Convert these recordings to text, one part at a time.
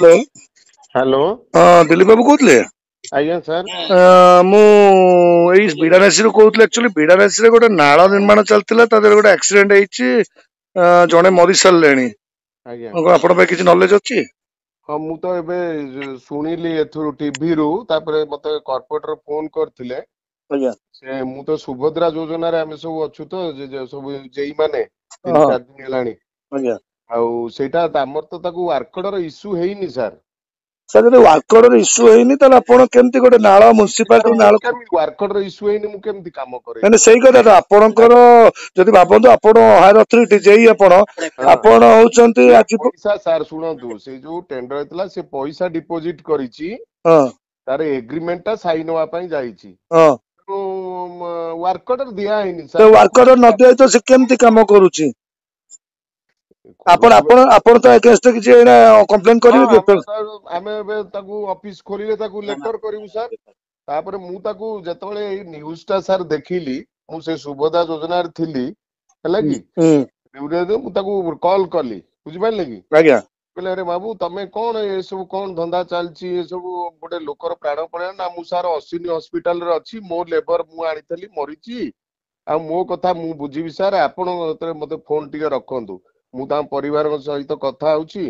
Hello hello Dilip बाबू कहते आज्ञा sir मु बिड़ानासी कहूँ एक्चुअली बिड़ानासी गोटे नाल निर्माण चलता गोटे एक्सीडेंट होती जड़े मरी सारे आज्ञा आप किसी नॉलेज अच्छी हाँ मु तो एबे सुनिली एथुरु टीवी रु तापरे मते कॉर्पोरेटर फोन करथिले से मु तो सुभद्रा योजना रे हमें सब अच्छु तो सब जेई माने 3-4 दिन हेलानी आउ सेटा हमर तो ताकू वार्कडर इश्यू हेइनी सर सर जो वार्कडर इश्यू होनी केमती गोटे नाल म्युनिसिपालिटी नाल वार्कडर इश्यू हेइनी मु केमती काम करे मैंने सही कथा तो आपणकर जदि भावतु आपण हायर अथॉरिटी जेई आपण होउचंती आज पैसा सर सुनंतु से जो टेंडर हेतला से पैसा डिपॉजिट करिछि तार एग्रीमेंट ता साइन होआ पई जाईछि तो वार्कडर दिया हेइनी सर तो वार्कडर न दिया तो से केमती काम करूची आपण आपण आपण तो अगेंस्ट किछि कंप्लेन करिवे कि आमे बे ताकू ऑफिस खोलिले ताकू लेटर करिवु सर तापर मु ताकू जतबेले ए न्यूज़ ता सर देखिली मु से सुभद्रा योजना रे थिली हला कि मु ताकू कॉल कली बुझि पाइले कि आज्ञा कहले अरे बाबू तमे कोन ए सब कोन धंदा चलची ए सब गोटे लोकर प्राण पड़े ना मु सर अश्विनी हॉस्पिटल रे अछि मो लेबर मु आनिथली मरिची आ मो कथा मु बुझिबि सर आपण मते फोन टिके रखंतु मु ता परिवार सहित कथा होउची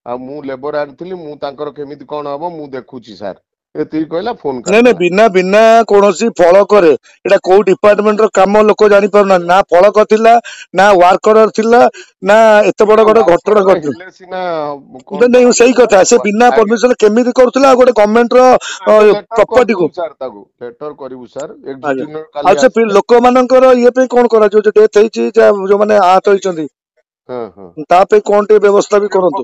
आ मु लेबर आनिथली मु तांकर केमिति कोन हबो मु देखुची सर एती कहला फोन कर नहीं बिना बिना कोनोसी फलक रे एटा को डिपार्टमेंट रो काम लोक जानि परना ना फलक थिला ना वर्कर थिला ना एते बड़ गोटे घटना घटना नहीं सही कथा से बिना परमिशन केमिति करथला गोटे गवर्नमेंट रो प्रॉपर्टी को सर ताकू लेटर करिवु सर आ से लोक मानकर ये पे कोन करा जो डेथ हेची जो माने आहत होइचंदी हां हां ता पे कोन टे व्यवस्था भी करंतु।